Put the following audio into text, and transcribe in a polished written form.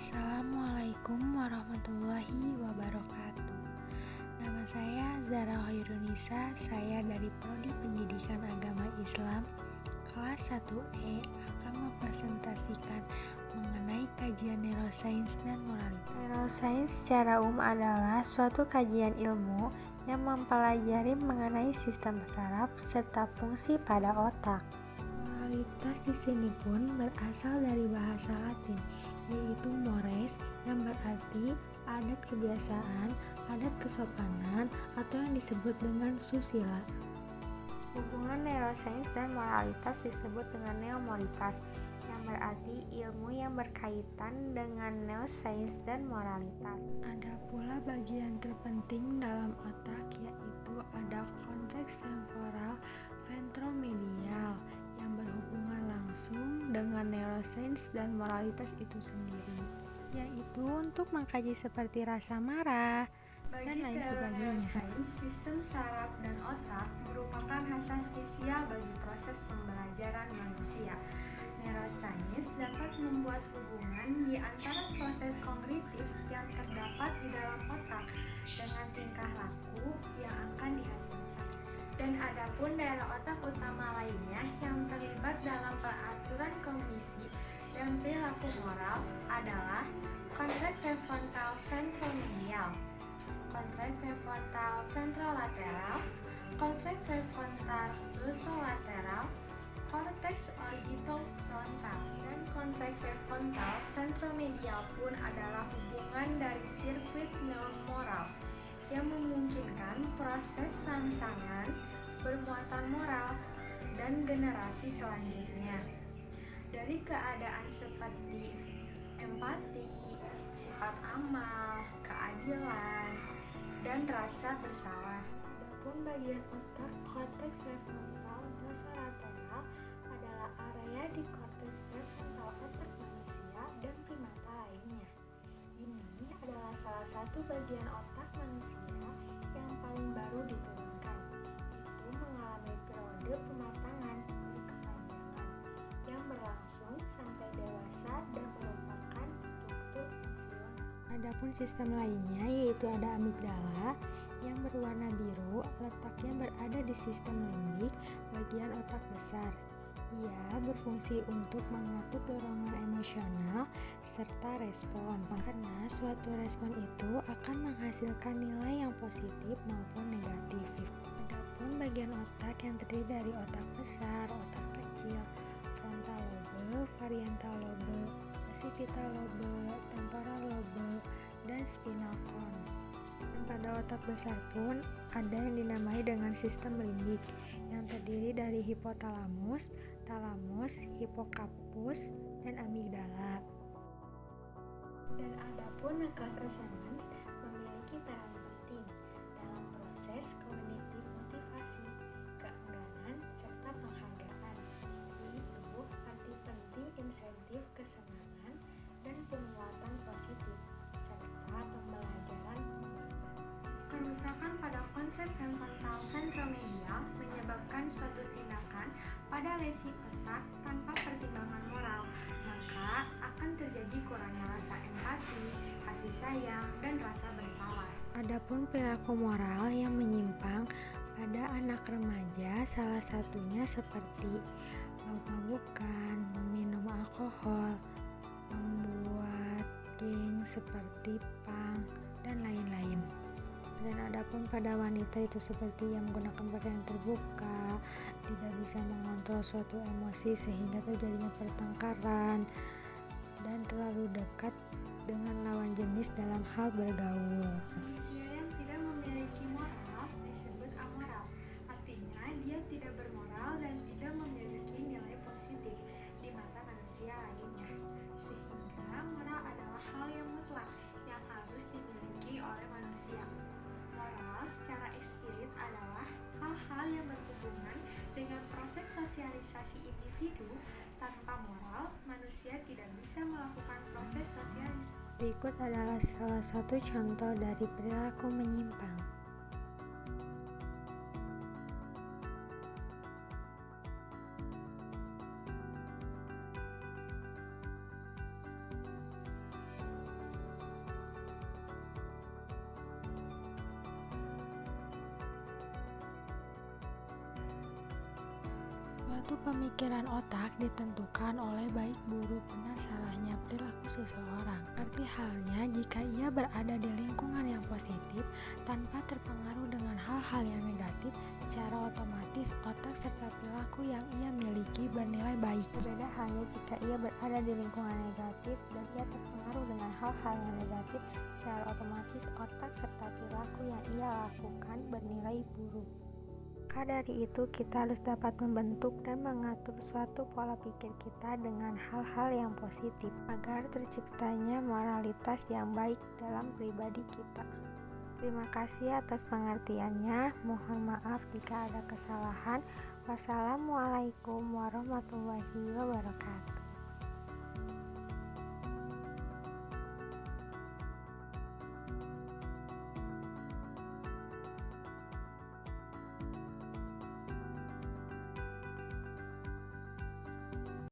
Assalamualaikum warahmatullahi wabarakatuh. Nama saya Zara Hoirunisa, saya dari Prodi Pendidikan Agama Islam kelas 1E akan mempresentasikan mengenai kajian neuroscience dan moralitas. Neuroscience secara umum adalah suatu kajian ilmu yang mempelajari mengenai sistem saraf serta fungsi pada otak. Moralitas di sini pun berasal dari bahasa Latin, yaitu mores, yang berarti adat kebiasaan, adat kesopanan, atau yang disebut dengan susila. Hubungan neuroscience dan moralitas disebut dengan neomoralitas, yang berarti ilmu yang berkaitan dengan neuroscience dan moralitas. Ada pula bagian terpenting dalam otak, yaitu ada korteks temporal ventromedial yang berhubungan langsung dengan neuroscience dan moralitas itu sendiri, yaitu untuk mengkaji seperti rasa marah dan lain sebagainya. Sistem saraf dan otak merupakan asas spesial bagi proses pembelajaran manusia. Neuroscience dapat membuat hubungan di antara proses kognitif yang terdapat di dalam otak dengan tingkah laku yang akan dihasilkan. Dan adapun daerah otak utama lainnya yang terlibat dalam peraturan kognisi dan perilaku moral adalah korteks prefrontal ventromedial, korteks prefrontal ventrolateral, korteks prefrontal dorsolateral, korteks orbitofrontal, dan korteks prefrontal ventromedial pun adalah hubungan dari sirkuit neuromoral yang memungkinkan proses rangsangan bermuatan moral dan generasi selanjutnya. Dari keadaan seperti empati, sifat amal, keadilan, dan rasa bersalah. Adapun bagian otak korteks prefrontal dorsolateral adalah area di korteks prefrontal otak manusia dan primata lainnya. Ini adalah salah satu bagian otak manusia yang paling baru diturunkan. Itu mengalami periode pematangan berkepanjangan yang berlangsung sampai dewasa dan merupakan struktur fungsional. Adapun sistem lainnya yaitu ada amigdala yang berwarna biru, letaknya berada di sistem limbik bagian otak besar. Ia berfungsi untuk mengatur dorongan emosional serta respon, karena suatu respon itu akan menghasilkan nilai yang positif maupun negatif. Adapun bagian otak yang terdiri dari otak besar, otak kecil, frontal lobe, parietal lobe, occipital lobe, temporal lobe, dan spinal column. Pada otak besar pun ada yang dinamai dengan sistem limbik yang terdiri dari hipotalamus, talamus, hipokampus, dan amigdala. Dan adapun nukleus accumbens memiliki peran penting dalam proses kognitif motivasi, keengganan, serta penghargaan, yaitu arti penting insentif kesenangan dan penguatan positif, serta pembelajaran penguatan. Kerusakan pada korteks prefrontal ventromedial menyebabkan suatu tindakan pada lesi otak tanpa pertimbangan moral, maka akan terjadi kurangnya rasa empati, kasih sayang, dan rasa bersalah. Adapun perilaku moral yang menyimpang pada anak remaja salah satunya seperti mabuk-mabukan, meminum alkohol, membuat geng seperti punk, dan lain-lain. Dan adapun pada wanita itu seperti yang menggunakan pakaian terbuka, tidak bisa mengontrol suatu emosi sehingga terjadinya pertengkaran, dan terlalu dekat dengan lawan jenis dalam hal bergaul. Manusia yang tidak memiliki moral disebut amoral, artinya dia tidak bermoral dan tidak memiliki nilai positif di mata manusia lainnya, sehingga moral adalah hal yang mutlak yang harus dimiliki oleh manusia. Moral secara eksplisit adalah hal-hal yang berhubungan dengan proses sosialisasi individu. Tanpa moral, manusia tidak bisa melakukan proses sosialisasi. Berikut adalah salah satu contoh dari perilaku menyimpang. Suatu pemikiran otak ditentukan oleh baik buruk benar salahnya perilaku seseorang. Seperti halnya jika ia berada di lingkungan yang positif tanpa terpengaruh dengan hal-hal yang negatif, secara otomatis otak serta perilaku yang ia miliki bernilai baik. Berbeda halnya jika ia berada di lingkungan negatif dan ia terpengaruh dengan hal-hal yang negatif, secara otomatis otak serta perilaku yang ia lakukan bernilai buruk. Maka dari itu kita harus dapat membentuk dan mengatur suatu pola pikir kita dengan hal-hal yang positif agar terciptanya moralitas yang baik dalam pribadi kita. Terima kasih atas pengertiannya. Mohon maaf jika ada kesalahan. Wassalamualaikum warahmatullahi wabarakatuh.